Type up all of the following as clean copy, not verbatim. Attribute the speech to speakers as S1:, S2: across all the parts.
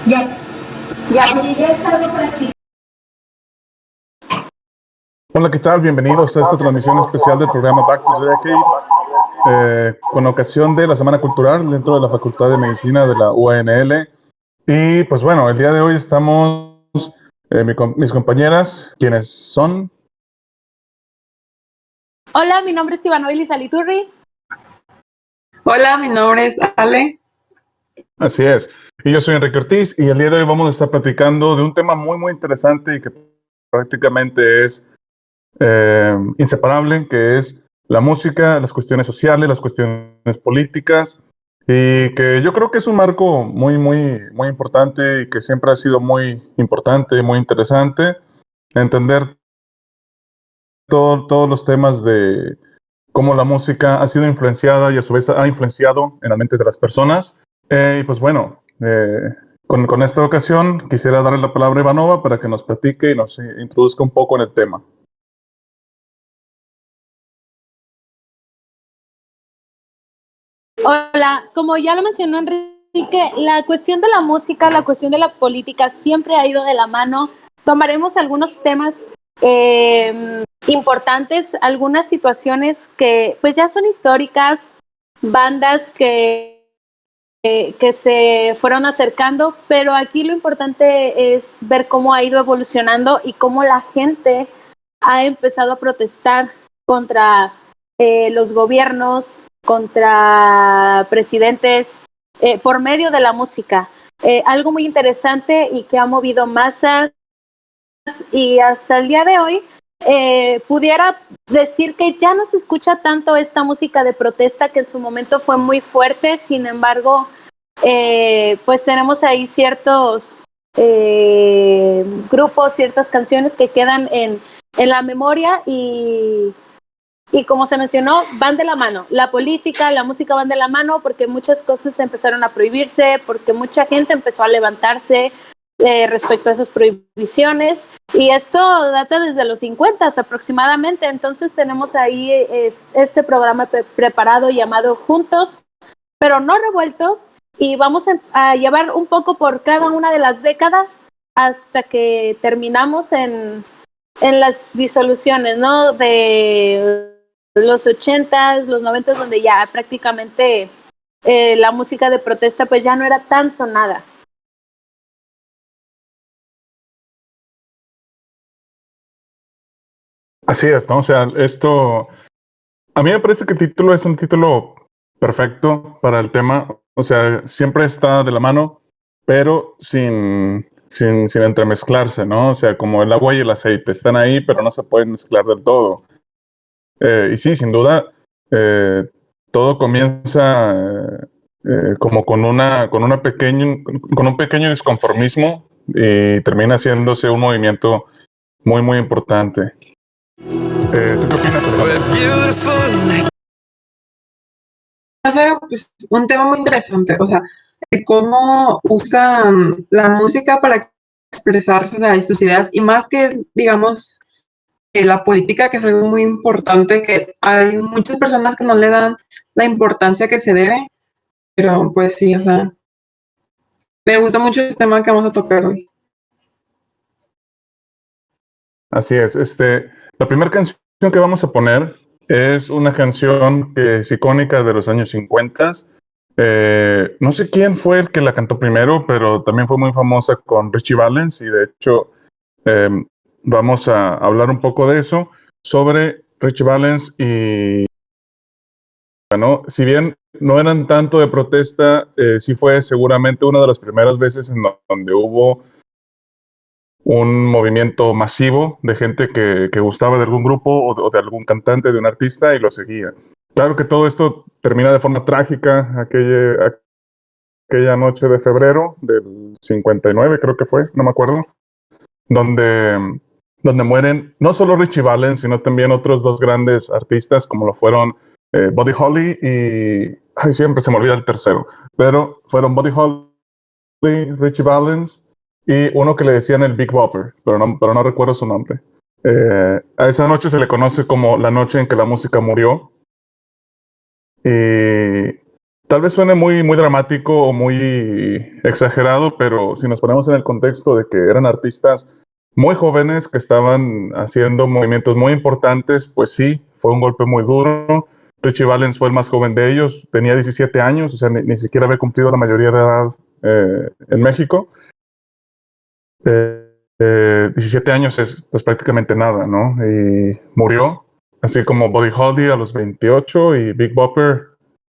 S1: Ya, ya. Ya estaba por aquí.
S2: Hola, ¿qué tal? Bienvenidos a esta transmisión especial del programa Back to the Decade, con ocasión de la Semana Cultural dentro de la Facultad de Medicina de la UANL. Y pues bueno, el día de hoy estamos mis compañeras, quienes son...
S3: Hola, mi nombre es Ivanoili Saliturri.
S4: Hola, mi nombre es Ale.
S2: Así es. Y yo soy Enrique Ortiz y el día de hoy vamos a estar platicando de un tema muy interesante y que prácticamente es inseparable, que es la música, las cuestiones sociales, las cuestiones políticas, y que yo creo que es un marco muy importante y que siempre ha sido muy importante, muy interesante, entender todos los temas de cómo la música ha sido influenciada y a su vez ha influenciado en las mentes de las personas. Y pues bueno, con esta ocasión quisiera darle la palabra a Ivanova para que nos platique y nos introduzca un poco en el tema.
S3: Hola, como ya lo mencionó Enrique, la cuestión de la música, la cuestión de la política siempre ha ido de la mano. Tomaremos algunos temas importantes, algunas situaciones que pues ya son históricas, bandas que se fueron acercando, pero aquí lo importante es ver cómo ha ido evolucionando y cómo la gente ha empezado a protestar contra los gobiernos, contra presidentes, por medio de la música. Algo muy interesante y que ha movido masas, y hasta el día de hoy pudiera decir que ya no se escucha tanto esta música de protesta que en su momento fue muy fuerte. Sin embargo, pues tenemos ahí ciertos grupos, ciertas canciones que quedan en la memoria y como se mencionó, van de la mano. La política, la música van de la mano porque muchas cosas empezaron a prohibirse, porque mucha gente empezó a levantarse respecto a esas prohibiciones, y esto data desde los 50 aproximadamente. Entonces tenemos ahí este programa preparado llamado Juntos, pero no revueltos, y vamos a llevar un poco por cada una de las décadas hasta que terminamos en las disoluciones, ¿no? De los 80s, los 90s, donde ya prácticamente la música de protesta pues ya no era tan sonada.
S2: Así es, ¿no? O sea, esto, a mí me parece que el título es un título perfecto para el tema. O sea, siempre está de la mano, pero sin entremezclarse, ¿no? O sea, como el agua y el aceite, están ahí, pero no se pueden mezclar del todo. Y sí, sin duda, todo comienza como con un pequeño disconformismo y termina haciéndose un movimiento muy importante. ¿Tú qué opinas, Alejandro?
S4: Pues, un tema muy interesante, o sea, de cómo usan la música para expresarse, o sea, y sus ideas, y más que, digamos, la política, que es algo muy importante, que hay muchas personas que no le dan la importancia que se debe, pero pues sí, o sea, me gusta mucho el tema que vamos a tocar hoy.
S2: Así es. La primera canción que vamos a poner es una canción que es icónica de los años 50. No sé quién fue el que la cantó primero, pero también fue muy famosa con Richie Valens, y de hecho vamos a hablar un poco de eso, sobre Richie Valens. Y bueno, si bien no eran tanto de protesta, sí fue seguramente una de las primeras veces en donde hubo un movimiento masivo de gente que gustaba de algún grupo o de algún cantante, de un artista, y lo seguía. Claro que todo esto termina de forma trágica aquella noche de febrero del 59, creo que fue, no me acuerdo, donde mueren no solo Richie Valens, sino también otros dos grandes artistas como lo fueron Buddy Holly y... Ay, siempre se me olvida el tercero, pero fueron Buddy Holly, Richie Valens y uno que le decían el Big Bopper, pero no recuerdo su nombre. A esa noche se le conoce como la noche en que la música murió. Y tal vez suene muy, muy dramático o muy exagerado, pero si nos ponemos en el contexto de que eran artistas muy jóvenes que estaban haciendo movimientos muy importantes, pues sí, fue un golpe muy duro. Richie Valens fue el más joven de ellos, tenía 17 años, o sea, ni siquiera había cumplido la mayoría de edad en México. 17 años es pues prácticamente nada, ¿no? Y murió, así como Buddy Holly a los 28 y Big Bopper,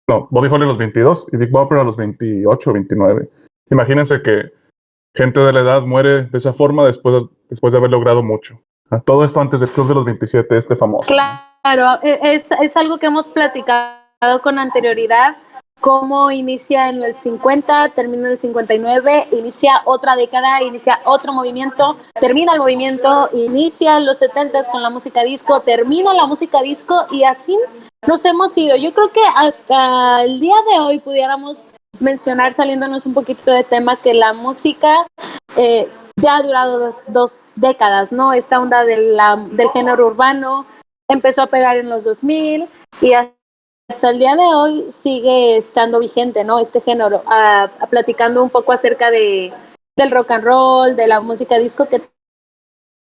S2: no, Buddy Holly a los 22 y Big Bopper a los 28 o 29. Imagínense que gente de la edad muere de esa forma después de haber logrado mucho. Todo esto antes del Club de los 27, este famoso.
S3: Claro, es algo que hemos platicado con anterioridad, cómo inicia en el 50, termina en el 59, inicia otra década, inicia otro movimiento, termina el movimiento, inicia en los 70 con la música disco, termina la música disco y así nos hemos ido. Yo creo que hasta el día de hoy pudiéramos mencionar, saliéndonos un poquito de tema, que la música ya ha durado dos décadas, ¿no? Esta onda del género urbano empezó a pegar en los 2000 y hasta el día de hoy sigue estando vigente, ¿no? Este género, platicando un poco acerca del rock and roll, de la música disco que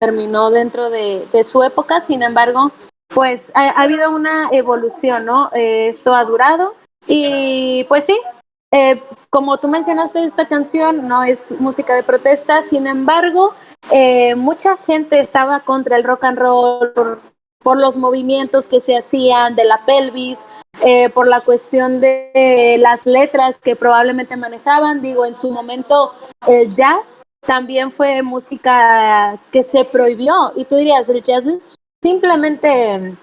S3: terminó dentro de su época. Sin embargo, pues ha habido una evolución, ¿no? Esto ha durado y pues sí, como tú mencionaste, esta canción no es música de protesta. Sin embargo, mucha gente estaba contra el rock and roll por los movimientos que se hacían de la pelvis, por la cuestión de las letras que probablemente manejaban. Digo, en su momento el jazz también fue música que se prohibió, y tú dirías, el jazz es simplemente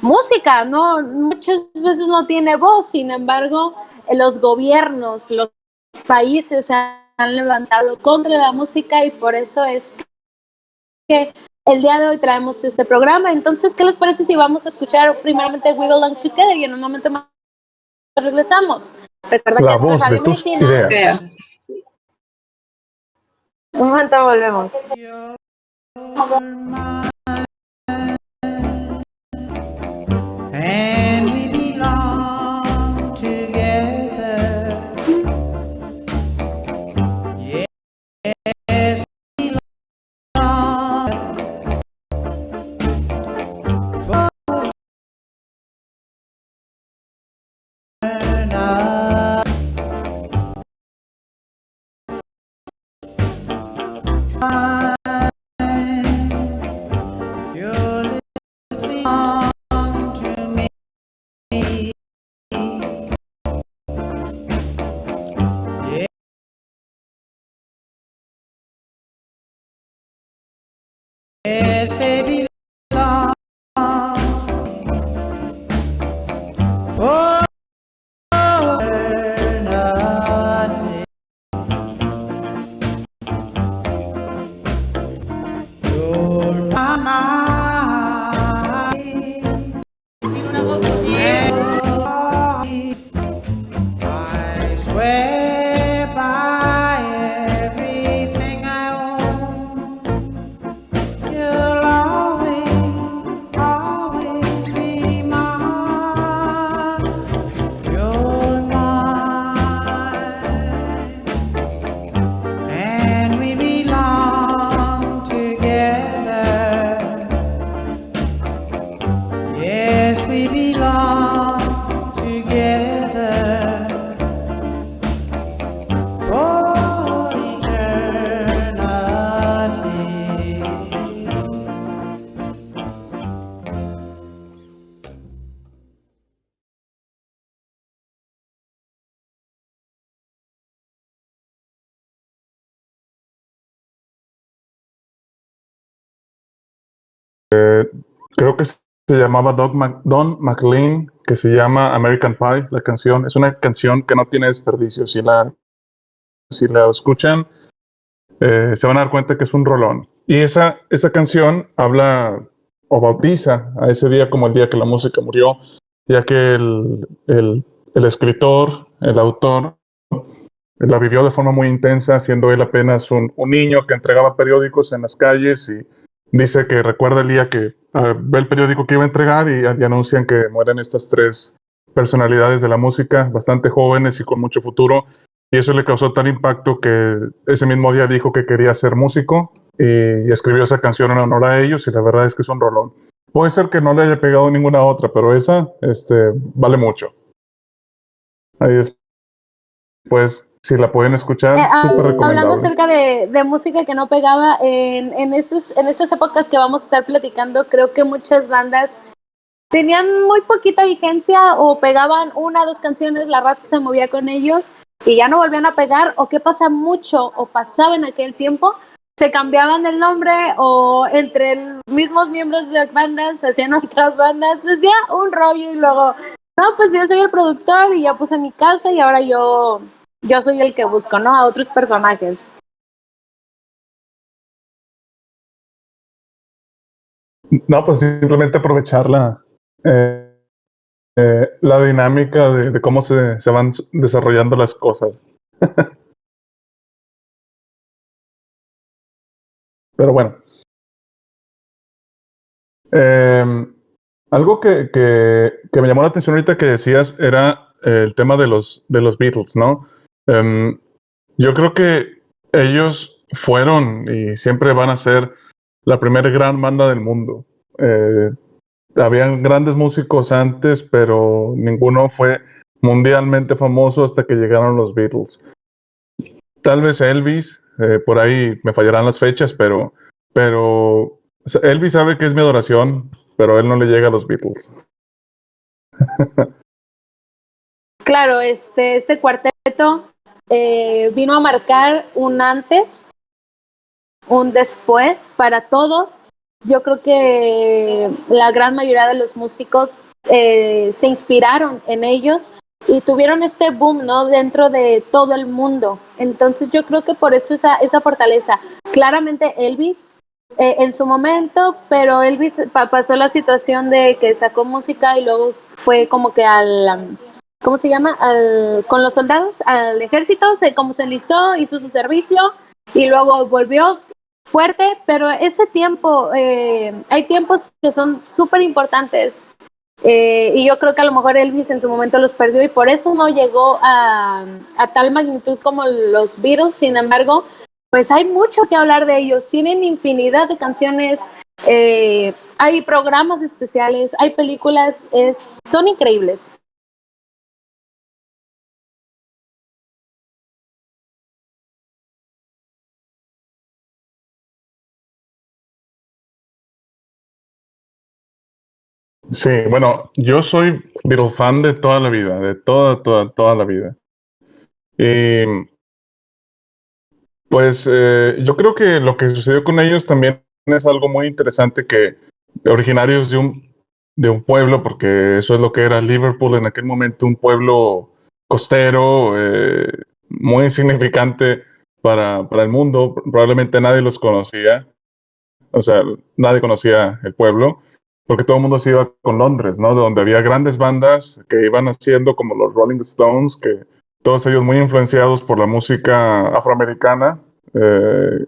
S3: música, ¿no? Muchas veces no tiene voz. Sin embargo, los gobiernos, los países se han levantado contra la música, y por eso es que el día de hoy traemos este programa. Entonces, ¿qué les parece si vamos a escuchar primeramente We Belong Together y en un momento más regresamos? Recuerda
S2: La
S3: que esto es
S2: voz de
S3: Radio
S2: tus
S3: Medicina.
S2: ideas.
S3: Un momento, volvemos.
S5: And we belong together. Yes, we belong for your lips belong to me. Yes, they belong for eternity. You're my mind. I swear by everything I own, you'll always be mine. You're mine, and we belong together. Yes, we belong together for eternity.
S2: Creo que se llamaba Don McLean, que se llama American Pie, la canción. Es una canción que no tiene desperdicio. Si la escuchan, se van a dar cuenta que es un rolón. Y esa canción habla o bautiza a ese día como el día que la música murió, ya que el escritor, el autor, la vivió de forma muy intensa, siendo él apenas un niño que entregaba periódicos en las calles, y dice que recuerda el día que ve el periódico que iba a entregar y anuncian que mueren estas tres personalidades de la música, bastante jóvenes y con mucho futuro. Y eso le causó tal impacto que ese mismo día dijo que quería ser músico y escribió esa canción en honor a ellos y la verdad es que es un rolón. Puede ser que no le haya pegado ninguna otra, pero esa vale mucho. Ahí después, si la pueden escuchar, súper
S3: Hablando
S2: recomendable.
S3: acerca de música que no pegaba, en estas épocas que vamos a estar platicando, creo que muchas bandas tenían muy poquita vigencia o pegaban una o dos canciones, la raza se movía con ellos y ya no volvían a pegar, o qué pasa mucho o pasaba en aquel tiempo, se cambiaban el nombre o entre los mismos miembros de bandas hacían otras bandas, hacía un rollo y luego, no, pues yo soy el productor y ya puse mi casa y ahora yo soy el que busco, ¿no? A otros personajes.
S2: No, pues simplemente aprovechar la dinámica de cómo se van desarrollando las cosas. Pero bueno. Algo que me llamó la atención ahorita que decías era el tema de los Beatles, ¿no? Yo creo que ellos fueron y siempre van a ser la primera gran banda del mundo. Habían grandes músicos antes, pero ninguno fue mundialmente famoso hasta que llegaron los Beatles. Tal vez Elvis, por ahí me fallarán las fechas, pero o sea, Elvis sabe que es mi adoración, pero él no le llega a los Beatles.
S3: Claro, este cuarteto vino a marcar un antes, un después para todos. Yo creo que la gran mayoría de los músicos se inspiraron en ellos y tuvieron este boom, ¿no? Dentro de todo el mundo. Entonces yo creo que por eso esa fortaleza. Claramente Elvis en su momento, pero Elvis pasó la situación de que sacó música y luego fue como que ¿cómo se llama? Con los soldados, al ejército, como se enlistó, hizo su servicio y luego volvió fuerte, pero ese tiempo, hay tiempos que son súper importantes y yo creo que a lo mejor Elvis en su momento los perdió y por eso no llegó a tal magnitud como los Beatles. Sin embargo, pues hay mucho que hablar de ellos, tienen infinidad de canciones, hay programas especiales, hay películas, son increíbles.
S2: Sí, bueno, yo soy Beatle fan de toda la vida, de toda la vida. Y pues yo creo que lo que sucedió con ellos también es algo muy interesante que originarios de un pueblo, porque eso es lo que era Liverpool en aquel momento, un pueblo costero, muy insignificante para el mundo, probablemente nadie los conocía, o sea, nadie conocía el pueblo, porque todo el mundo se iba con Londres, ¿no? Donde había grandes bandas que iban haciendo como los Rolling Stones, que todos ellos muy influenciados por la música afroamericana, eh,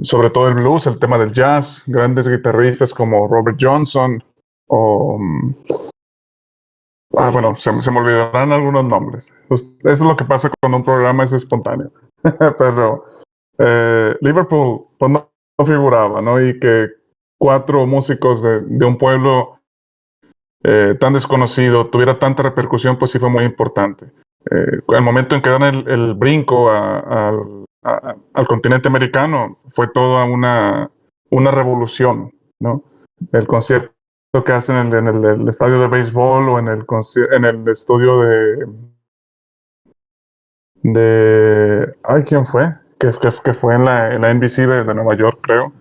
S2: sobre todo el blues, el tema del jazz, grandes guitarristas como Robert Johnson o... bueno, se me olvidarán algunos nombres. Pues, eso es lo que pasa cuando un programa es espontáneo. Pero Liverpool pues, no figuraba, ¿no? Y que cuatro músicos de un pueblo tan desconocido tuviera tanta repercusión, pues sí fue muy importante. El momento en que dan el brinco al continente americano fue toda una revolución, ¿no? El concierto que hacen en el estadio de béisbol o en el estudio ay, ¿quién fue? Que fue en la NBC de Nueva York, creo.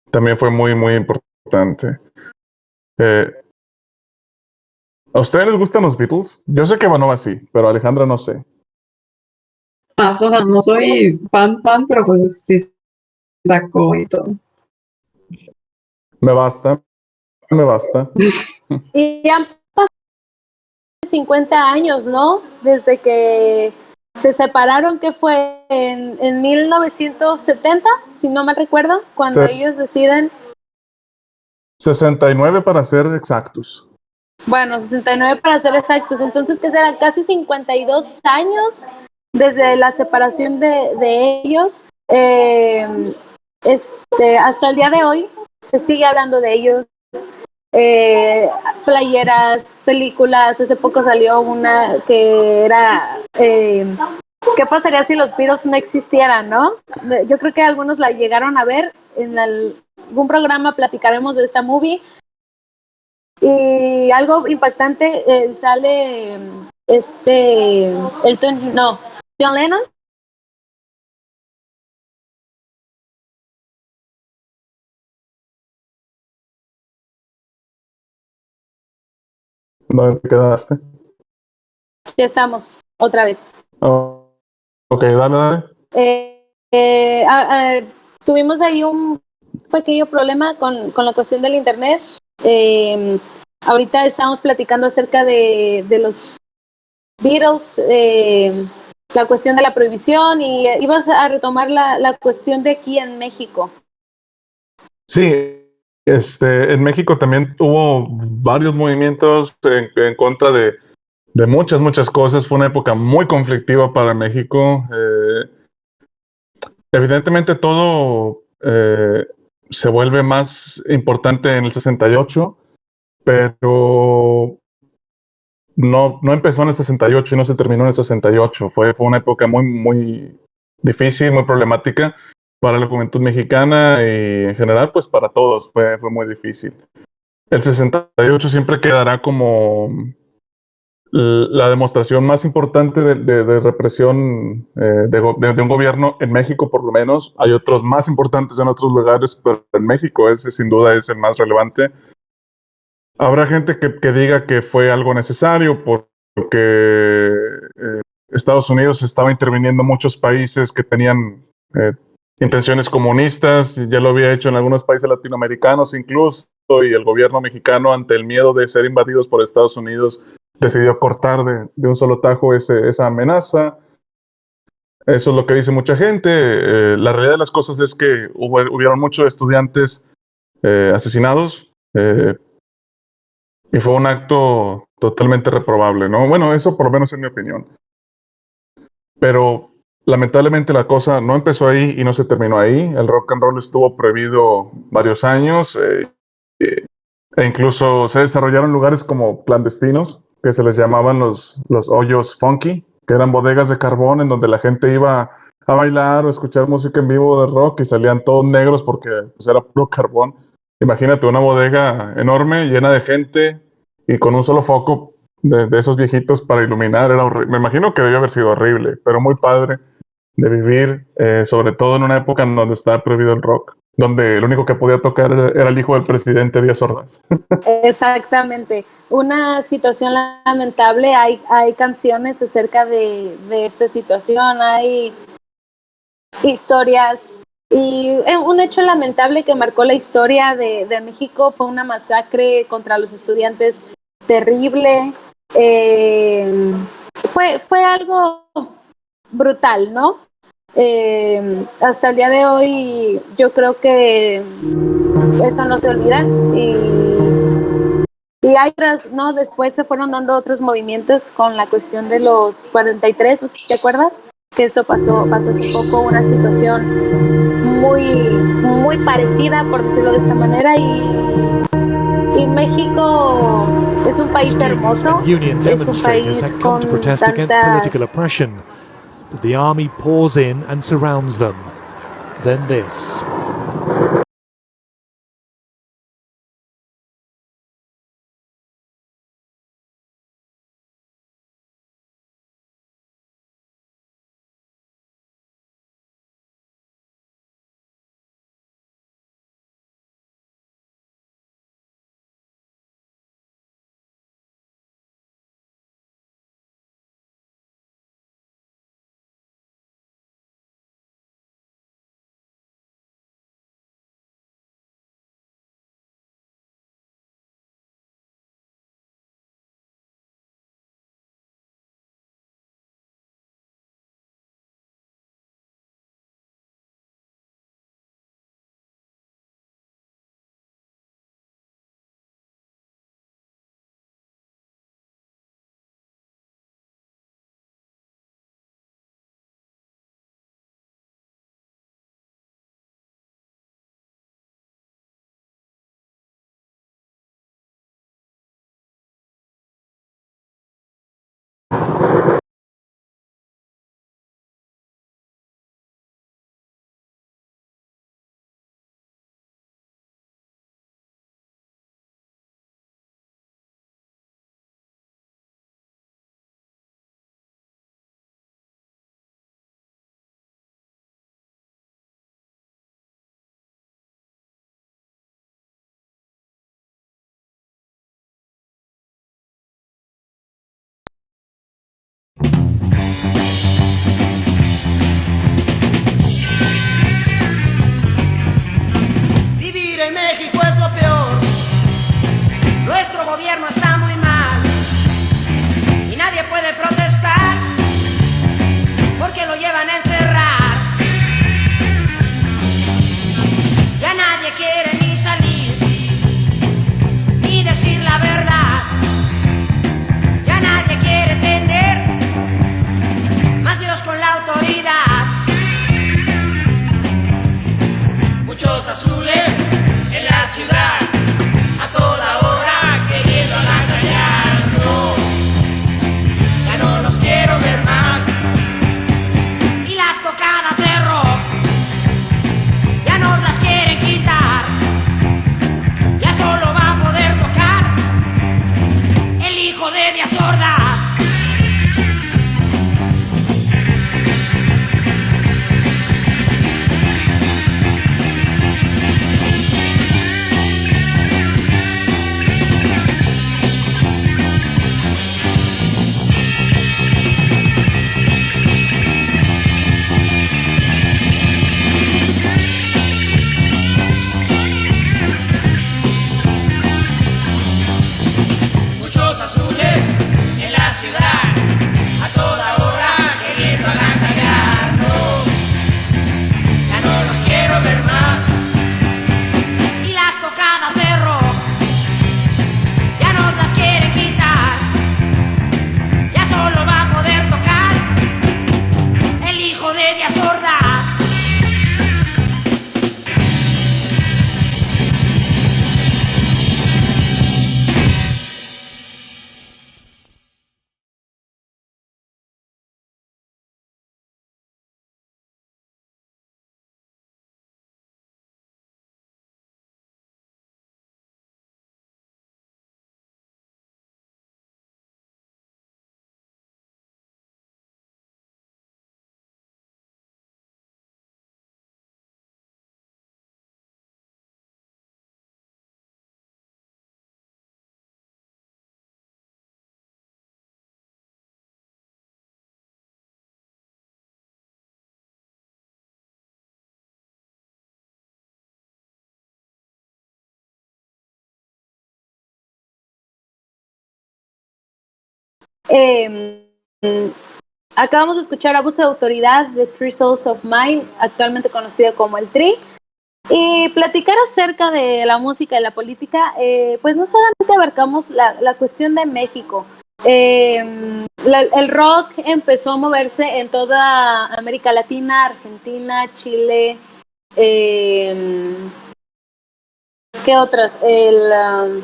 S2: También fue muy, muy importante. ¿A ustedes les gustan los Beatles? Yo sé que Vanova sí, pero Alejandra no sé.
S4: Más, o sea, no soy fan, pero pues sí sacó y todo.
S2: Me basta, me basta.
S3: Y han pasado 50 años, ¿no? Desde que se separaron, que fue en 1970, si no mal recuerdo, cuando ellos deciden.
S2: 69 para ser exactos.
S3: Bueno, 69 para ser exactos. Entonces, ¿qué serán? Casi 52 años desde la separación de ellos. Hasta el día de hoy se sigue hablando de ellos. Eh, Playeras, películas. Hace poco salió una que era ¿qué pasaría si los Beatles no existieran, no? Yo creo que algunos la llegaron a ver. En algún programa platicaremos de esta movie. Y algo impactante, sale Elton, no, John Lennon.
S2: ¿Dónde te quedaste?
S3: Ya estamos, otra vez.
S2: Oh, ok, dale, dale.
S3: Eh, eh, ah, ah, Tuvimos ahí un pequeño problema con la cuestión del internet. Eh, Ahorita estamos platicando acerca de los Beatles, la cuestión de la prohibición, y ibas a retomar la cuestión de aquí en México.
S2: Sí, en México también hubo varios movimientos en contra de muchas cosas. Fue una época muy conflictiva para México. Evidentemente todo se vuelve más importante en el 68, pero no empezó en el 68 y no se terminó en el 68. Fue una época muy difícil, muy problemática para la juventud mexicana y en general, pues para todos fue muy difícil. El 68 siempre quedará como la demostración más importante de represión de un gobierno en México, por lo menos. Hay otros más importantes en otros lugares, pero en México ese sin duda es el más relevante. Habrá gente que diga que fue algo necesario porque Estados Unidos estaba interviniendo en muchos países que tenían intenciones comunistas, y ya lo había hecho en algunos países latinoamericanos incluso, y el gobierno mexicano, ante el miedo de ser invadidos por Estados Unidos, decidió cortar de un solo tajo esa amenaza. Eso es lo que dice mucha gente. La realidad de las cosas es que hubieron muchos estudiantes asesinados, y fue un acto totalmente reprobable, ¿no? Bueno, eso por lo menos es mi opinión. Pero lamentablemente la cosa no empezó ahí y no se terminó ahí. El rock and roll estuvo prohibido varios años, e incluso se desarrollaron lugares como clandestinos, que se les llamaban los hoyos funky, que eran bodegas de carbón en donde la gente iba a bailar o escuchar música en vivo de rock y salían todos negros porque pues, era puro carbón. Imagínate una bodega enorme, llena de gente y con un solo foco de esos viejitos para iluminar. Era me imagino que debió haber sido horrible, pero muy padre de vivir, sobre todo en una época en donde estaba prohibido el rock, donde el único que podía tocar era el hijo del presidente Díaz Ordaz.
S3: Exactamente, una situación lamentable. Hay canciones acerca de esta situación, hay historias, y un hecho lamentable que marcó la historia de México fue una masacre contra los estudiantes terrible. Fue algo brutal, ¿no? Hasta el día de hoy yo creo que eso no se olvida, y hay otras, ¿no? Después se fueron dando otros movimientos con la cuestión de los 43, no sé si te acuerdas, que eso pasó hace poco, una situación muy parecida, por decirlo de esta manera, y México es un país
S6: Students
S3: hermoso,
S6: and union
S3: es un
S6: demonstrators
S3: país
S6: had come
S3: con
S6: to protest against
S3: tantas...
S6: political oppression, but the army pours in and surrounds them. Then this.
S3: Eh, Acabamos de escuchar Abuso de Autoridad de Three Souls of Mine, actualmente conocido como el Tri. Y platicar acerca de la música y la política, pues no solamente abarcamos la cuestión de México. El rock empezó a moverse en toda América Latina, Argentina, Chile, ¿qué otras? El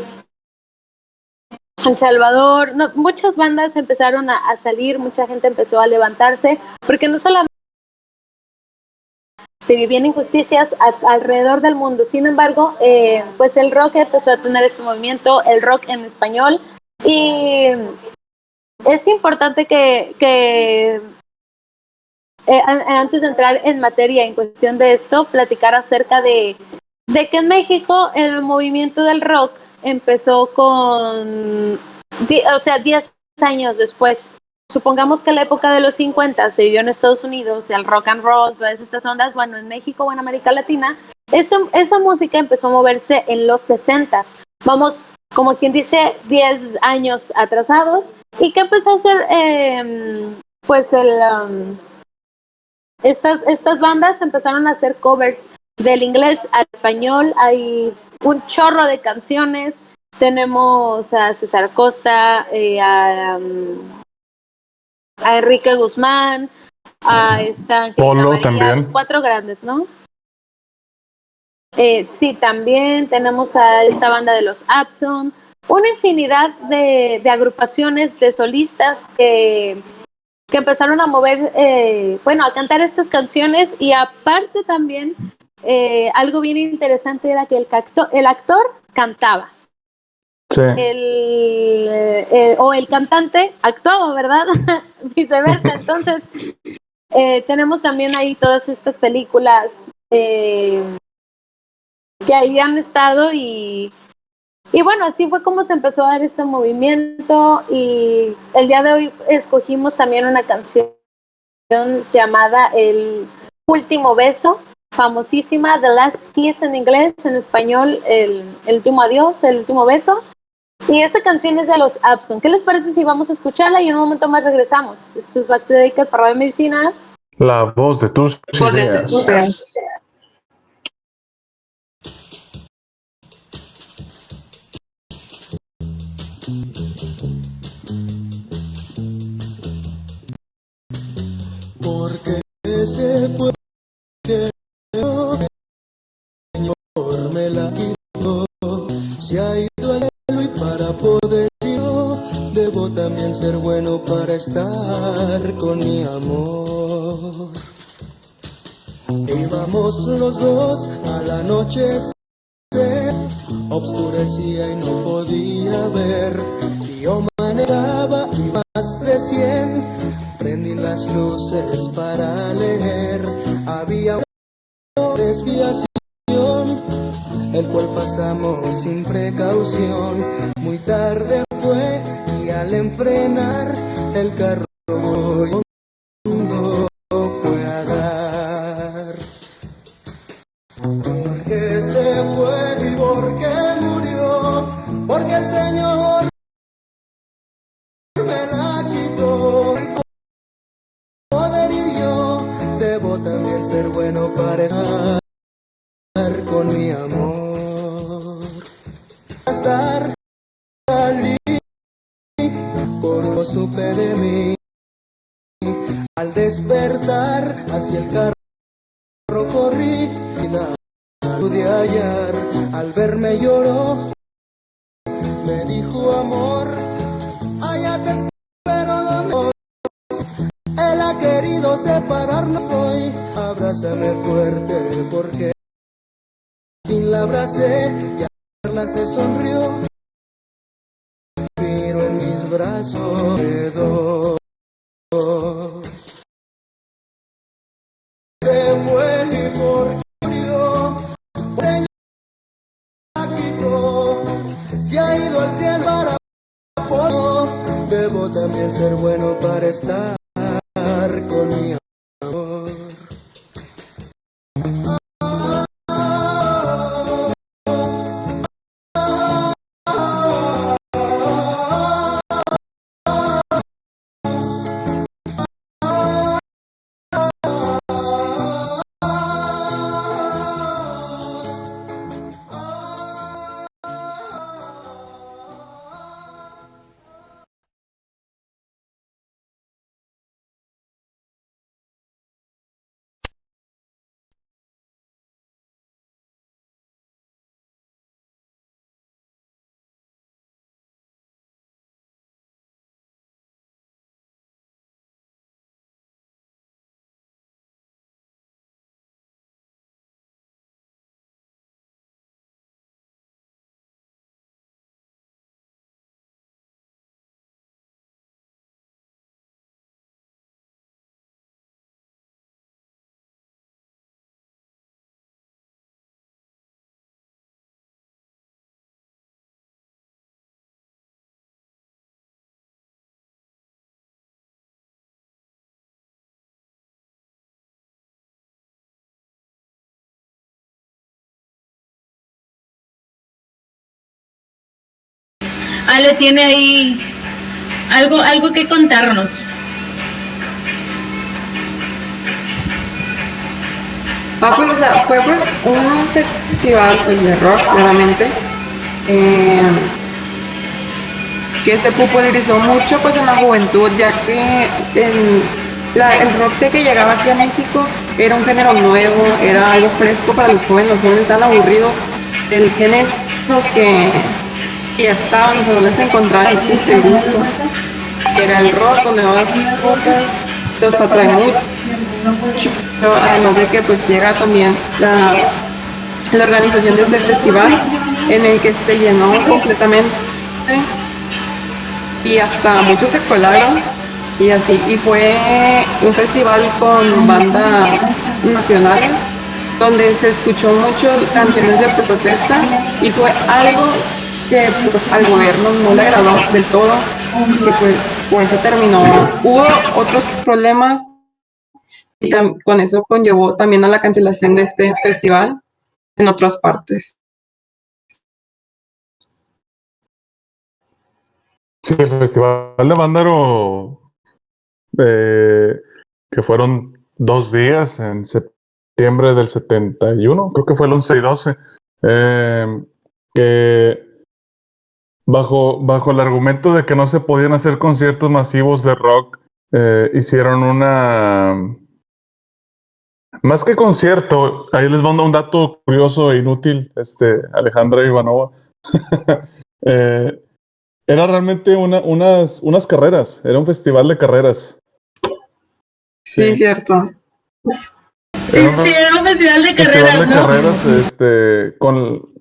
S3: Salvador, no, muchas bandas empezaron a salir, mucha gente empezó a levantarse, porque no solamente se vivían injusticias alrededor del mundo. Sin embargo, pues el rock empezó a tener este movimiento, el rock en español, y es importante que antes de entrar en materia en cuestión de esto, platicar acerca de que en México el movimiento del rock empezó con, 10 años después. Supongamos que la época de los 50 se vivió en Estados Unidos, el rock and roll, todas estas ondas. Bueno, en México o en América Latina, esa música empezó a moverse en los 60. Vamos, como quien dice, 10 años atrasados. ¿Y qué empezó a hacer? Pues estas bandas empezaron a hacer covers del inglés al español. Hay un chorro de canciones. Tenemos a César Costa, a Enrique Guzmán, a esta
S2: Polo
S3: María,
S2: también.
S3: los 4 grandes, ¿no? Sí, también tenemos a esta banda de los Abson, una infinidad de agrupaciones de solistas que empezaron a mover, a cantar estas canciones. Y aparte también, algo bien interesante era que el actor cantaba.
S2: Sí.
S3: El cantante actuaba, ¿verdad? Viceversa. Entonces, tenemos también ahí todas estas películas que ahí han estado y bueno, así fue como se empezó a dar este movimiento. Y el día de hoy escogimos también una canción llamada El Último Beso, famosísima, The Last Kiss en inglés, en español el último adiós, el último beso. Y esta canción es de los Abson. ¿Qué les parece si vamos a escucharla y en un momento más regresamos? Esto es Back to the Decade para Radio Medicina.
S2: La voz de tus ideas.
S7: Porque se fue que el Señor me la quitó, se ha ido al cielo y para poder yo debo también ser bueno para estar con mi amor. Íbamos los dos a la noche, obscurecía y no podía ver, y yo manejaba y más de 100, prendí las luces para leer, había una desviación, el cual pasamos sin precaución, muy tarde fue y al enfrenar el carro hondo fue a dar. Porque se fue y porque murió, porque el Señor me la quitó. Poder y yo debo también ser bueno para estar con mi amor. Estar allí, por lo supe de mí. Al despertar hacia el carro corrí y la pude hallar. Al verme lloró, me dijo amor, allá te espero donde él ha querido separarnos hoy. Abrázame fuerte porque fin la abracé y al verla se sonrió. Pero en mis brazos quedó. Se fue y porque murió, por ella la quitó. Se ha ido al cielo para poder. Debo también ser bueno para estar con mi amor.
S8: Ale tiene ahí algo que contarnos.
S4: Pues, o sea, fue pues un festival pues, de rock, claramente, que se popularizó mucho pues en la juventud, ya que el rock de que llegaba aquí a México era un género nuevo, era algo fresco para los jóvenes estaban aburridos del género que ya estaban, o sea, donde se encontraba el chiste, el gusto. Llega el rock con nuevas cosas, los atrae mucho, además de que pues llega también la organización de este festival en el que se llenó completamente y hasta muchos se colaron y así, y fue un festival con bandas nacionales donde se escuchó mucho canciones de protesta y fue algo que pues al gobierno no le agradó del todo y que pues por eso terminó. Hubo otros problemas y con eso conllevó también a la cancelación de este festival en otras partes.
S2: Sí, el Festival de Vándaro, que fueron 2 días en septiembre del 71, creo que fue el 11 y 12, que bajo el argumento de que no se podían hacer conciertos masivos de rock, hicieron más que concierto, ahí les mando un dato curioso e inútil, Alejandra Ivanova. Era realmente unas carreras, era un festival de carreras.
S4: Sí, cierto.
S8: Sí, era un festival de carreras,
S2: Festival de
S8: ¿no?
S2: carreras, con...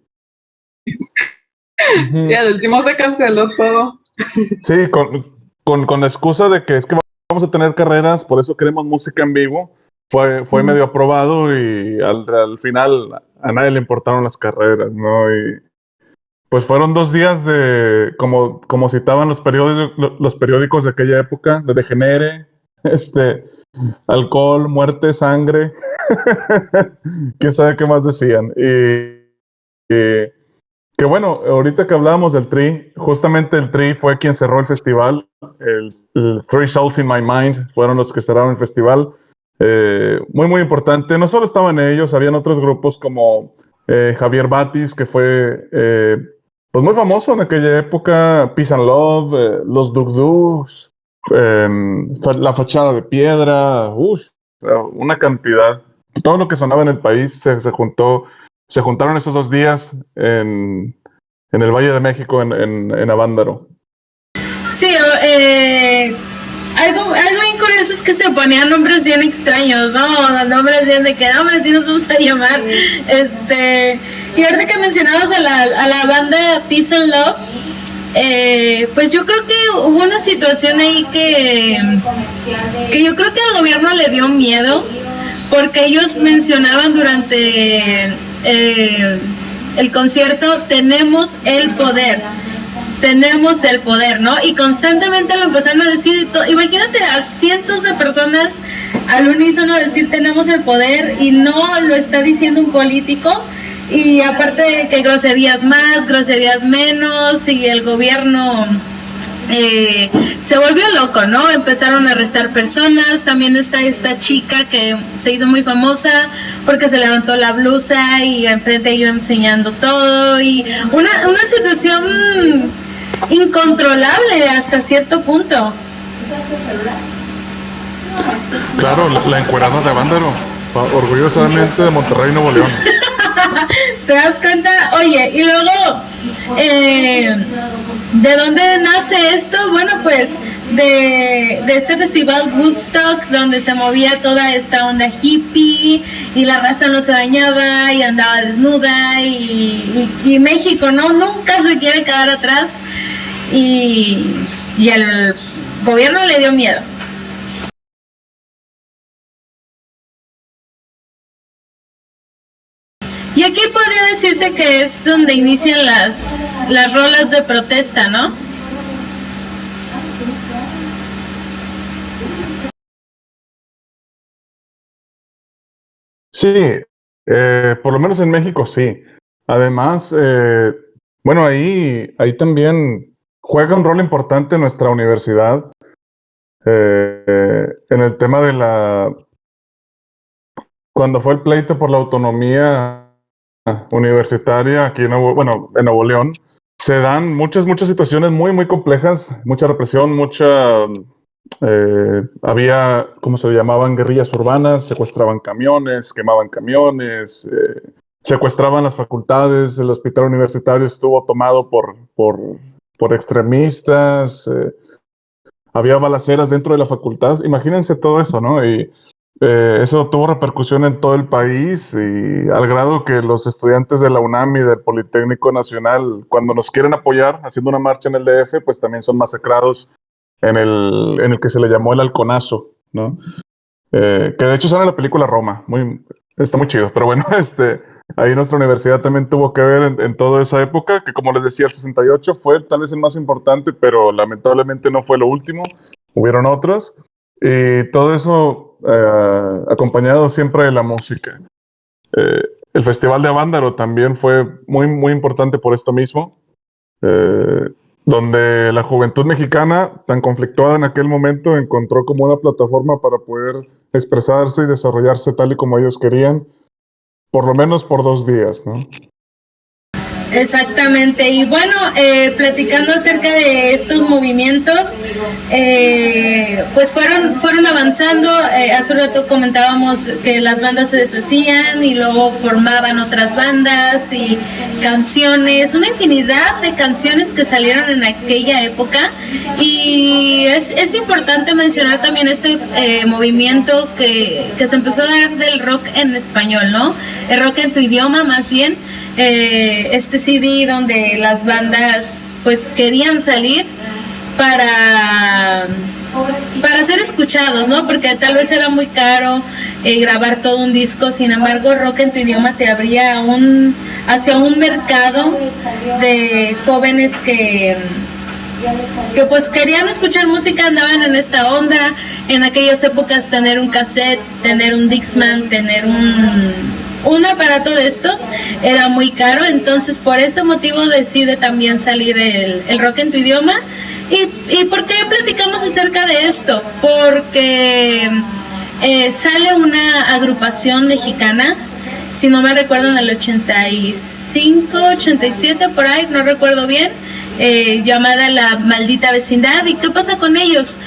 S4: Y al último se canceló todo.
S2: Sí, con la excusa de que es que vamos a tener carreras, por eso queremos música en vivo. Fue medio aprobado y al final a nadie le importaron las carreras, ¿no? Y pues fueron 2 días como citaban los periódicos de aquella época, de degenere, alcohol, muerte, sangre. Quién sabe qué más decían. Y que bueno, ahorita que hablábamos del Tri, justamente el Tri fue quien cerró el festival. El Three Souls in My Mind fueron los que cerraron el festival. Muy, muy importante. No solo estaban ellos, habían otros grupos como Javier Batis, que fue pues muy famoso en aquella época. Peace and Love, los Duk Duks, La Fachada de Piedra, una cantidad. Todo lo que sonaba en el país se juntaron esos 2 días en el Valle de México, en Avándaro.
S8: Sí, algo bien curioso es que se ponían nombres bien extraños, ¿no? Nombres bien de que nombres sí nos vamos a llamar. Y ahorita que mencionabas a la banda Peace and Love, pues yo creo que hubo una situación ahí que yo creo que al gobierno le dio miedo, porque ellos mencionaban durante el concierto, tenemos el poder, ¿no? Y constantemente lo empezaron a decir. Imagínate a cientos de personas al unísono decir tenemos el poder, y no lo está diciendo un político. Y aparte de que groserías más, groserías menos, y el gobierno se volvió loco, ¿no? Empezaron a arrestar personas. También está esta chica que se hizo muy famosa porque se levantó la blusa y enfrente iba enseñando todo, y una situación incontrolable hasta cierto punto.
S2: Claro, la encuerada de Avándaro, orgullosamente de Monterrey, Nuevo León.
S8: ¿Te das cuenta? Oye, y luego, ¿de dónde nace esto? Bueno, pues de este festival Woodstock, donde se movía toda esta onda hippie y la raza no se bañaba y andaba desnuda, y México, ¿no? Nunca se quiere quedar atrás, y al gobierno le dio miedo. Y aquí podría decirse que es donde inician las rolas de protesta, ¿no?
S2: Sí, por lo menos en México sí. Además, bueno, ahí también juega un rol importante en nuestra universidad en el tema de cuando fue el pleito por la autonomía universitaria aquí en en Nuevo León, se dan muchas situaciones muy complejas, mucha represión, había, ¿cómo se llamaban? Guerrillas urbanas, secuestraban camiones, quemaban camiones, secuestraban las facultades, el hospital universitario estuvo tomado por extremistas, había balaceras dentro de la facultad, imagínense todo eso, ¿no? Y eso tuvo repercusión en todo el país y al grado que los estudiantes de la UNAM y del Politécnico Nacional, cuando nos quieren apoyar haciendo una marcha en el DF, pues también son masacrados en el que se le llamó el Halconazo, ¿no? Que de hecho sale en la película Roma, está muy chido, pero bueno, ahí nuestra universidad también tuvo que ver en toda esa época, que como les decía, el 68 fue tal vez el más importante, pero lamentablemente no fue lo último, hubieron otros, y todo eso acompañado siempre de la música. El Festival de Avándaro también fue muy importante por esto mismo, donde la juventud mexicana, tan conflictuada en aquel momento, encontró como una plataforma para poder expresarse y desarrollarse tal y como ellos querían, por lo menos por 2 días, ¿no?
S8: Exactamente, y bueno, platicando acerca de estos movimientos, pues fueron avanzando. Hace un rato comentábamos que las bandas se deshacían y luego formaban otras bandas y canciones, una infinidad de canciones que salieron en aquella época, y es importante mencionar también este movimiento que se empezó a dar del rock en español, ¿no? El rock en tu idioma, más bien. Este CD donde las bandas pues querían salir para ser escuchados, ¿no? Porque tal vez era muy caro grabar todo un disco. Sin embargo, Rock en tu idioma te abría hacia un mercado de jóvenes que pues querían escuchar música, andaban en esta onda. En aquellas épocas tener un cassette, tener un Dixman, tener un aparato de estos era muy caro, entonces por este motivo decide también salir el rock en tu idioma. ¿Y por qué platicamos acerca de esto? Porque sale una agrupación mexicana, si no me recuerdo en el 85, 87, por ahí, no recuerdo bien, llamada La Maldita Vecindad. ¿Y qué pasa con ellos?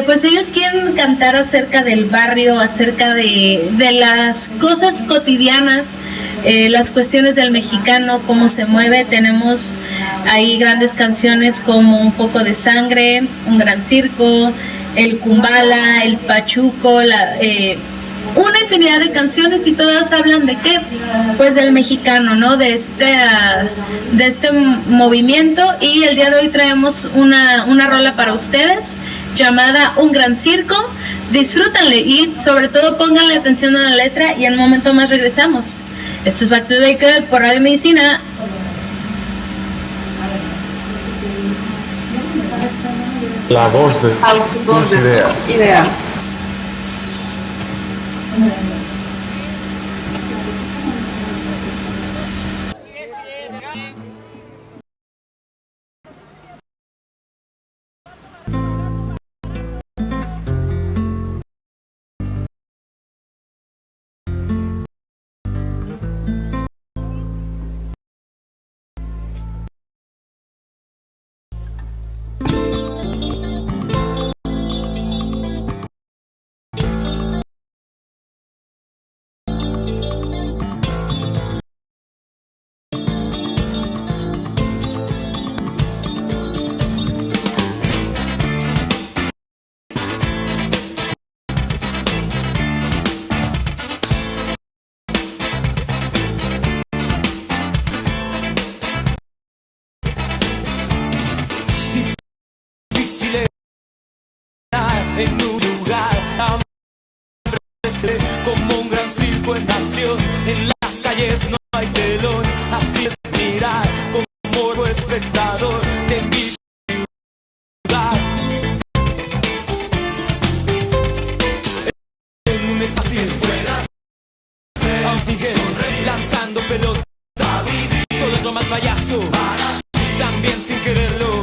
S8: Pues ellos quieren cantar acerca del barrio, acerca de las cosas cotidianas, las cuestiones del mexicano, cómo se mueve. Tenemos ahí grandes canciones como Un Poco de Sangre, Un Gran Circo, El Kumbala, El Pachuco, una infinidad de canciones, y todas hablan de qué, pues del mexicano, ¿no? De este movimiento. Y el día de hoy traemos una rola para ustedes llamada Un Gran Circo. Disfrútanle y sobre todo pónganle atención a la letra, y en un momento más regresamos. Esto es Back to the Good por Radio Medicina.
S2: La voz de
S4: Voz de tus ideas.
S9: En un lugar aparece como un gran circo en acción. En las calles no hay telón, así es mirar como espectador de mi ciudad. En un espacio puedas ver, lanzando pelota, solo es lo más payaso, también sin quererlo.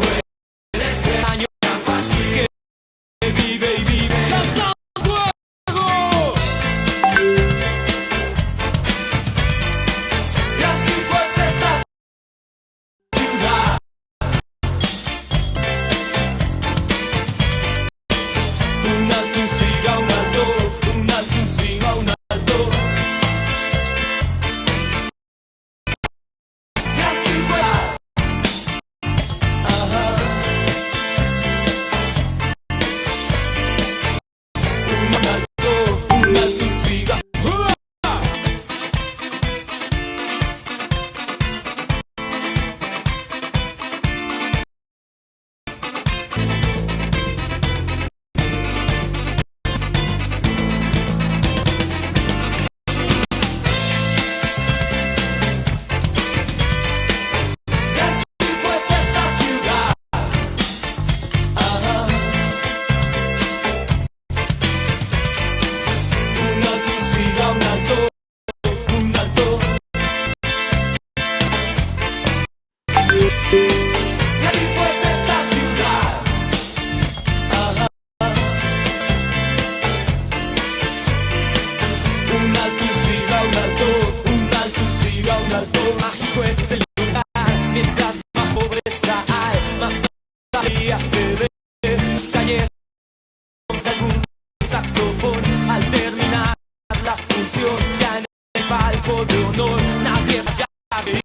S9: de honor, nadie vaya a reír.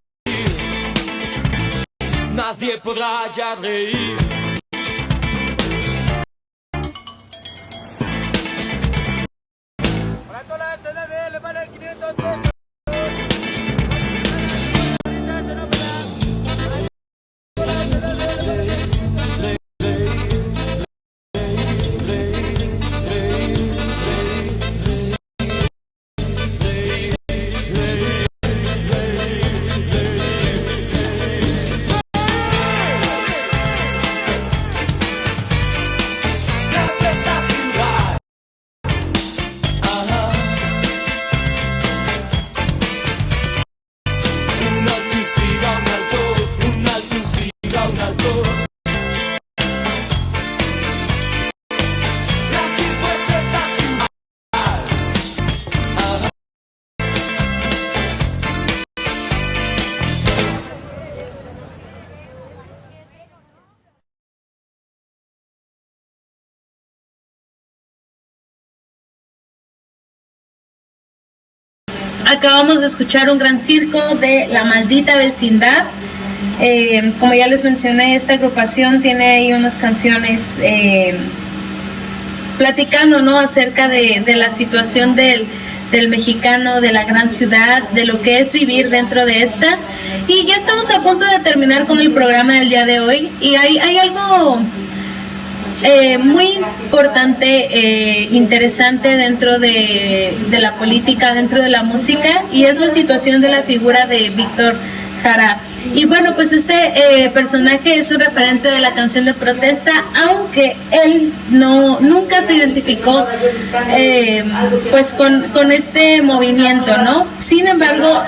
S9: Nadie podrá ya reír.
S8: Acabamos de escuchar un gran circo de La Maldita Vecindad. Como ya les mencioné, esta agrupación tiene ahí unas canciones platicando, ¿no?, acerca de la situación del mexicano, de la gran ciudad, de lo que es vivir dentro de esta. Y ya estamos a punto de terminar con el programa del día de hoy. Y hay algo muy importante, interesante dentro de la política, dentro de la música, y es la situación de la figura de Víctor Jara. Y bueno, pues este personaje es un referente de la canción de protesta, aunque él nunca se identificó pues con este movimiento, ¿no? Sin embargo,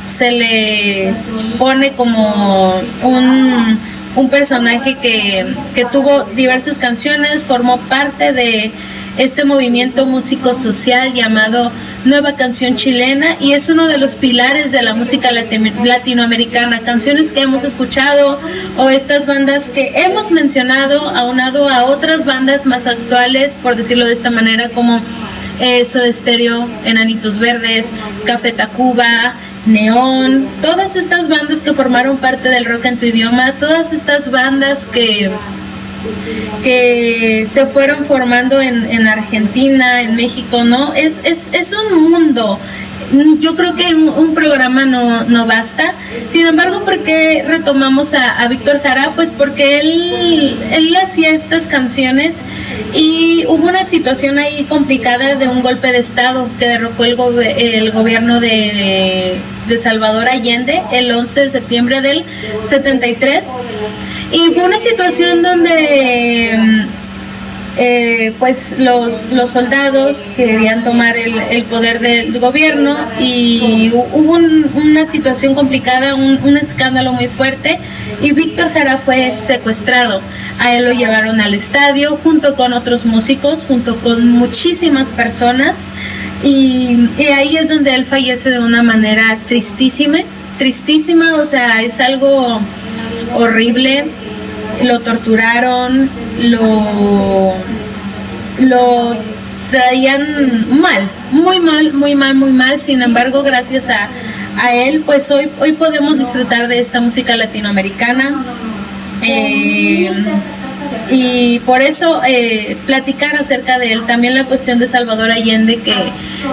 S8: se le pone como un personaje que tuvo diversas canciones, formó parte de este movimiento músico social llamado Nueva Canción Chilena, y es uno de los pilares de la música latinoamericana. Canciones que hemos escuchado o estas bandas que hemos mencionado, aunado a otras bandas más actuales, por decirlo de esta manera, como Soda Stereo, Enanitos Verdes, Café Tacuba, Neón, todas estas bandas que formaron parte del rock en tu idioma, todas estas bandas que se fueron formando en Argentina, en México, ¿no? Es un mundo. Yo creo que un programa no basta. Sin embargo, ¿por qué retomamos a Víctor Jara? Pues porque él hacía estas canciones y hubo una situación ahí complicada de un golpe de estado que derrocó el gobierno de Salvador Allende el 11 de septiembre del 73, y fue una situación donde pues los soldados querían tomar el poder del gobierno, y hubo una situación complicada, un escándalo muy fuerte, y Víctor Jara fue secuestrado. A él lo llevaron al estadio junto con otros músicos, junto con muchísimas personas, y ahí es donde él fallece de una manera tristísima, o sea, es algo horrible. Lo torturaron, lo traían mal, muy mal. Sin embargo, gracias a él, pues hoy podemos disfrutar de esta música latinoamericana, y por eso platicar acerca de él. También la cuestión de Salvador Allende,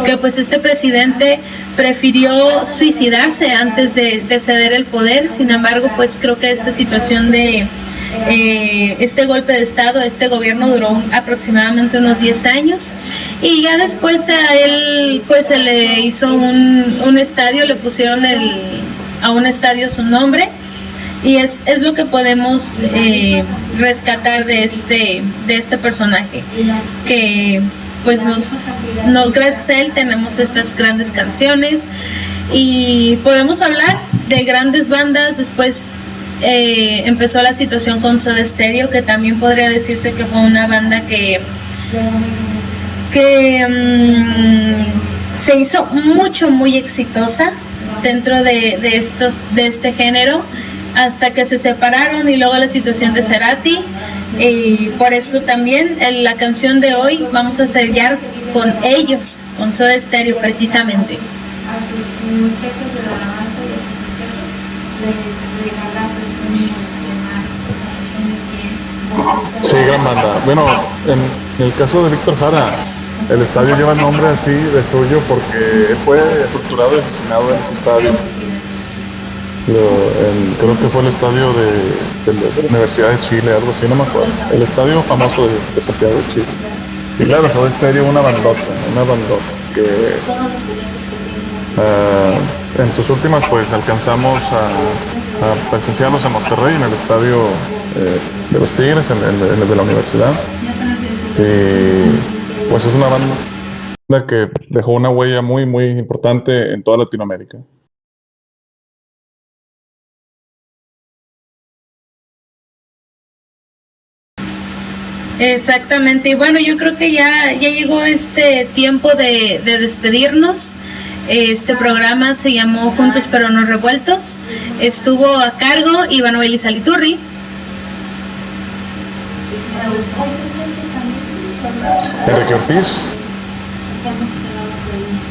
S8: que pues este presidente prefirió suicidarse antes de ceder el poder. Sin embargo, pues creo que esta situación de este golpe de estado, este gobierno duró aproximadamente unos 10 años, y ya después a él pues se le hizo un estadio, le pusieron a un estadio su nombre, y es lo que podemos rescatar de este personaje, que pues gracias a él tenemos estas grandes canciones, y podemos hablar de grandes bandas. Después empezó la situación con Soda Stereo, que también podría decirse que fue una banda que se hizo muy exitosa dentro de este género, hasta que se separaron, y luego la situación de Cerati, y por eso también la canción de hoy vamos a sellar con ellos, con Soda Stereo precisamente. muchachos de la alabanza y los muchachos les regalan
S2: Sí, gran banda. Bueno, en el caso de Víctor Jara, el estadio lleva el nombre así de suyo porque fue torturado y asesinado en ese estadio. Creo que fue el estadio de la Universidad de Chile, algo así, no me acuerdo. El estadio famoso de Santiago de Chile. Y claro, Soda Stereo una bandota que en sus últimas pues alcanzamos a presenciarlos en Monterrey, en el estadio de los Tigres, en el de la universidad. Y pues es una banda que dejó una huella muy, muy importante en toda Latinoamérica.
S8: Exactamente, y bueno, yo creo que ya llegó este tiempo de despedirnos. Este programa se llamó Juntos pero no revueltos. Estuvo a cargo Iván Noel Izaliturri.
S2: Enrique Ortiz.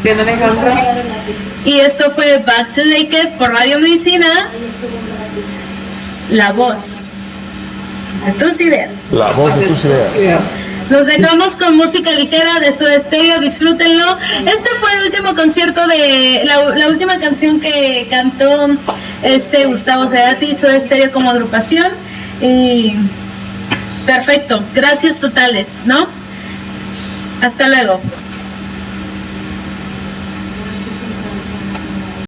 S4: Bien, Alejandro.
S8: Y esto fue Back to Naked por Radio Medicina. La voz de tus ideas.
S2: La voz de tus ideas.
S8: Nos dejamos con música ligera de Soda Stereo, disfrútenlo. Este fue el último concierto de la última canción que cantó Gustavo Cerati, Soda Stereo como agrupación. Y perfecto, gracias totales, ¿no? Hasta luego.